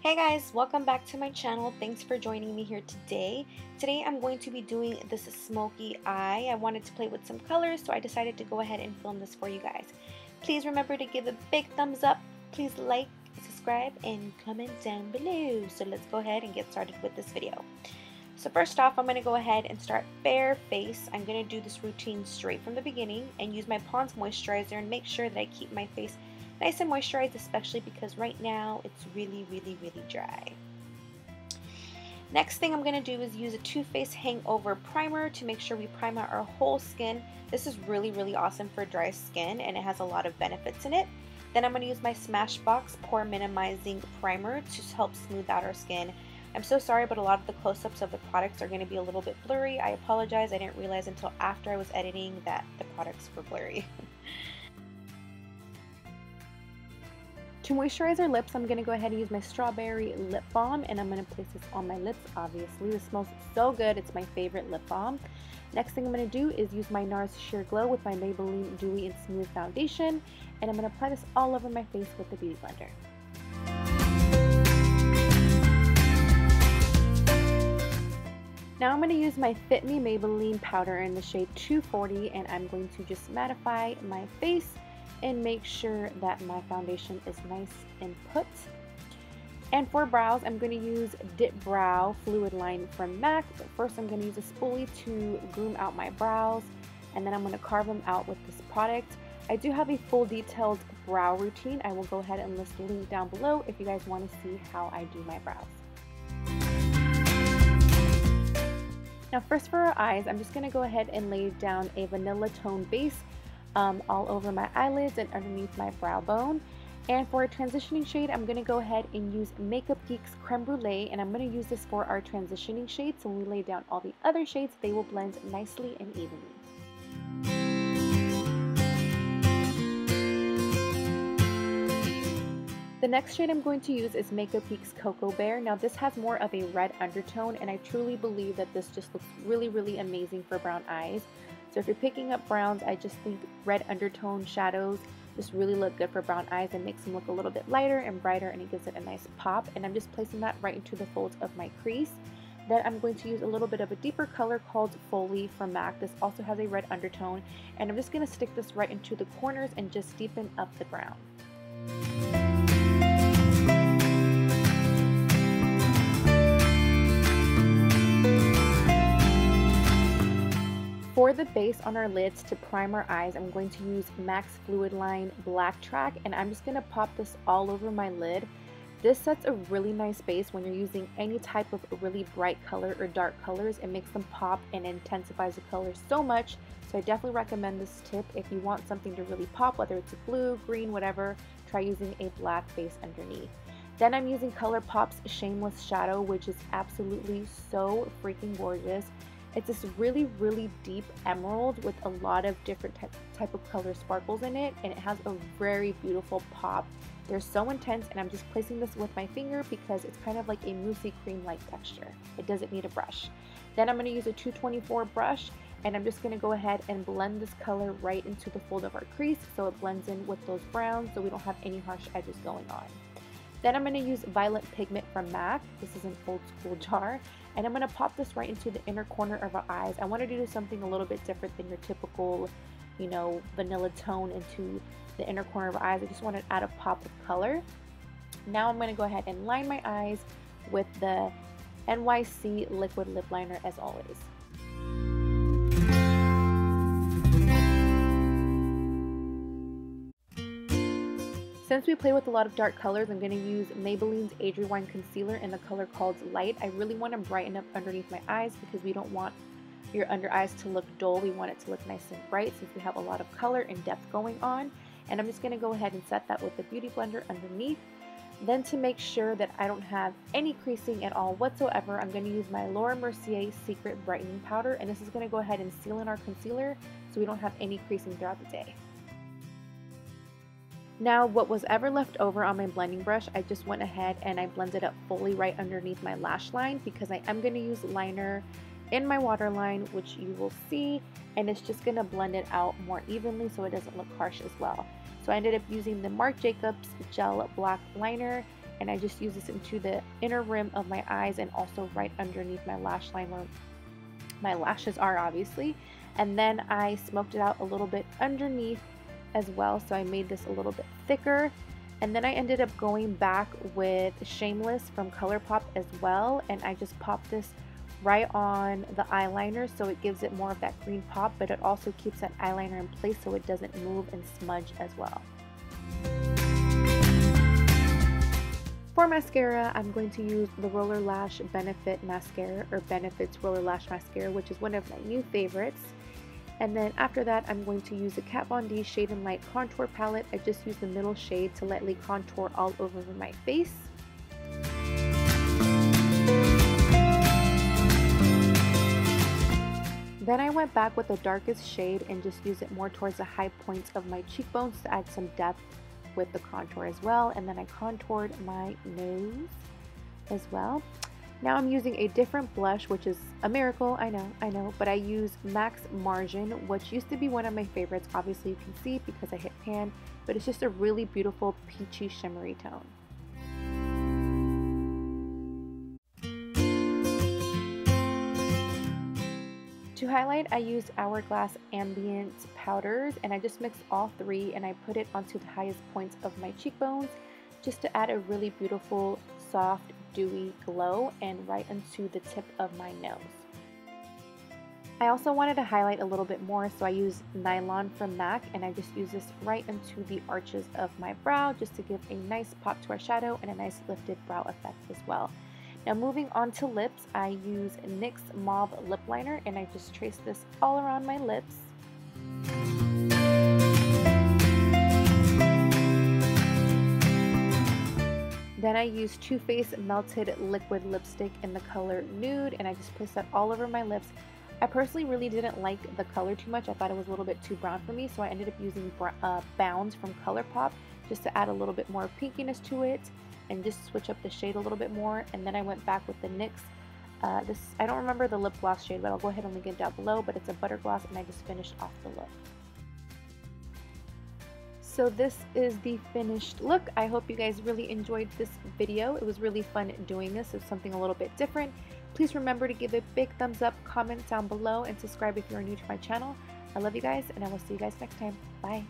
Hey guys, welcome back to my channel. Thanks for joining me here today. Today I'm going to be doing this smoky eye. I wanted to play with some colors, so I decided to go ahead and film this for you guys. Please remember to give a big thumbs up. Please like, subscribe, and comment down below. So let's go ahead and get started with this video. So first off, I'm going to go ahead and start bare face. I'm going to do this routine straight from the beginning and use my Pond's moisturizer and make sure that I keep my face nice and moisturized, especially because right now it's really dry. Next thing I'm going to do is use a Too Faced Hangover primer to make sure we prime out our whole skin. This is really awesome for dry skin and it has a lot of benefits in it. Then I'm going to use my SmashBox Pore Minimizing Primer to help smooth out our skin. I'm so sorry, but a lot of the close-ups of the products are going to be a little bit blurry. I apologize. I didn't realize until after I was editing that the products were blurry. To moisturize our lips, I'm going to go ahead and use my Strawberry Lip Balm, and I'm going to place this on my lips, obviously. This smells so good. It's my favorite lip balm. Next thing I'm going to do is use my Nars Sheer Glow with my Maybelline Dewy and Smooth Foundation, and I'm going to apply this all over my face with the Beauty Blender. Now I'm going to use my Fit Me Maybelline Powder in the shade 240, and I'm going to just mattify my face and make sure that my foundation is nice and put. And for brows, I'm going to use DipBrow Fluidline from M.A.C. But first I'm going to use a spoolie to groom out my brows, and then I'm going to carve them out with this product. I do have a full detailed brow routine. I will go ahead and list the link down below if you guys want to see how I do my brows. Now first for our eyes, I'm just going to go ahead and lay down a vanilla tone base all over my eyelids and underneath my brow bone. And for a transitioning shade, I'm going to go ahead and use Makeup Geek's Creme Brule, and I'm going to use this for our transitioning shades. So when we lay down all the other shades, they will blend nicely and evenly. The next shade I'm going to use is Makeup Geek's Cocoa Bear. Now this has more of a red undertone, and I truly believe that this just looks really amazing for brown eyes. So if you're picking up browns, I just think red undertone shadows just really look good for brown eyes and makes them look a little bit lighter and brighter, and it gives it a nice pop. And I'm just placing that right into the folds of my crease. Then I'm going to use a little bit of a deeper color called Folie from M.A.C. This also has a red undertone, and I'm just going to stick this right into the corners and just deepen up the brown. For the base on our lids to prime our eyes, I'm going to use M.A.C Fluidline BlackTrack, and I'm just going to pop this all over my lid. This sets a really nice base when you're using any type of really bright color or dark colors. It makes them pop and intensifies the color so much. So I definitely recommend this tip if you want something to really pop, whether it's a blue, green, whatever. Try using a black base underneath. Then I'm using ColourPop's Shameless Shadow, which is absolutely so freaking gorgeous. It's this really deep emerald with a lot of different type of color sparkles in it, and it has a very beautiful pop. They're so intense, and I'm just placing this with my finger because it's kind of like a moussey cream-like texture. It doesn't need a brush. Then I'm going to use a 224 brush, and I'm just going to go ahead and blend this color right into the fold of our crease so it blends in with those browns so we don't have any harsh edges going on. Then I'm going to use Violet Pigment from M.A.C. This is an old school jar, and I'm going to pop this right into the inner corner of our eyes. I wanted to do something a little bit different than your typical, you know, vanilla tone into the inner corner of our eyes. I just wanted to add a pop of color. Now I'm going to go ahead and line my eyes with the N.Y.C liquid lip liner as always. Since we play with a lot of dark colors, I'm going to use Maybelline's Age Rewind Concealer in the color called Light. I really want to brighten up underneath my eyes because we don't want your under eyes to look dull. We want it to look nice and bright since we have a lot of color and depth going on. And I'm just going to go ahead and set that with the Beauty Blender underneath. Then to make sure that I don't have any creasing at all whatsoever, I'm going to use my Laura Mercier Secret Brightening Powder. And this is going to go ahead and seal in our concealer so we don't have any creasing throughout the day. Now, what was ever left over on my blending brush, I just went ahead and I blended up fully right underneath my lash line because I am going to use liner in my waterline, which you will see, and it's just going to blend it out more evenly so it doesn't look harsh as well. So I ended up using the Marc Jacobs Gel Black Liner and I just use this into the inner rim of my eyes and also right underneath my lash line where my lashes are, obviously. And then I smoked it out a little bit underneath as well, so I made this a little bit thicker. And then I ended up going back with Shameless from ColourPop as well, and I just popped this right on the eyeliner so it gives it more of that green pop, but it also keeps that eyeliner in place so it doesn't move and smudge as well. For mascara, I'm going to use the Roller Lash Benefit Mascara, or Benefits Roller Lash Mascara, which is one of my new favorites. And then after that, I'm going to use the Kat Von D Shade and Light Contour Palette. I just use the middle shade to lightly contour all over my face. Then I went back with the darkest shade and just used it more towards the high points of my cheekbones to add some depth with the contour as well. And then I contoured my nose as well. Now I'm using a different blush, which is a miracle, I know, but I use M.A.C Margin, which used to be one of my favorites. Obviously you can see because I hit pan, but it's just a really beautiful peachy shimmery tone. To highlight, I used Hourglass Ambient powders, and I just mixed all three and I put it onto the highest points of my cheekbones just to add a really beautiful, soft, dewy glow and right into the tip of my nose. I also wanted to highlight a little bit more, so I used Nylon from M.A.C and I just use this right into the arches of my brow just to give a nice pop to our shadow and a nice lifted brow effect as well. Now moving on to lips, I use NYX Mauve Lip Liner and I just trace this all around my lips. Then I use Too Faced Melted Liquid Lipstick in the color Nude and I just place that all over my lips. I personally really didn't like the color too much. I thought it was a little bit too brown for me, so I ended up using Bounds from ColourPop just to add a little bit more pinkiness to it and just switch up the shade a little bit more. And then I went back with the NYX. I don't remember the lip gloss shade, but I'll go ahead and link it down below, but it's a butter gloss and I just finished off the look. So this is the finished look. I hope you guys really enjoyed this video. It was really fun doing this. It's something a little bit different. Please remember to give it a big thumbs up, comment down below, and subscribe if you're new to my channel. I love you guys, and I will see you guys next time. Bye.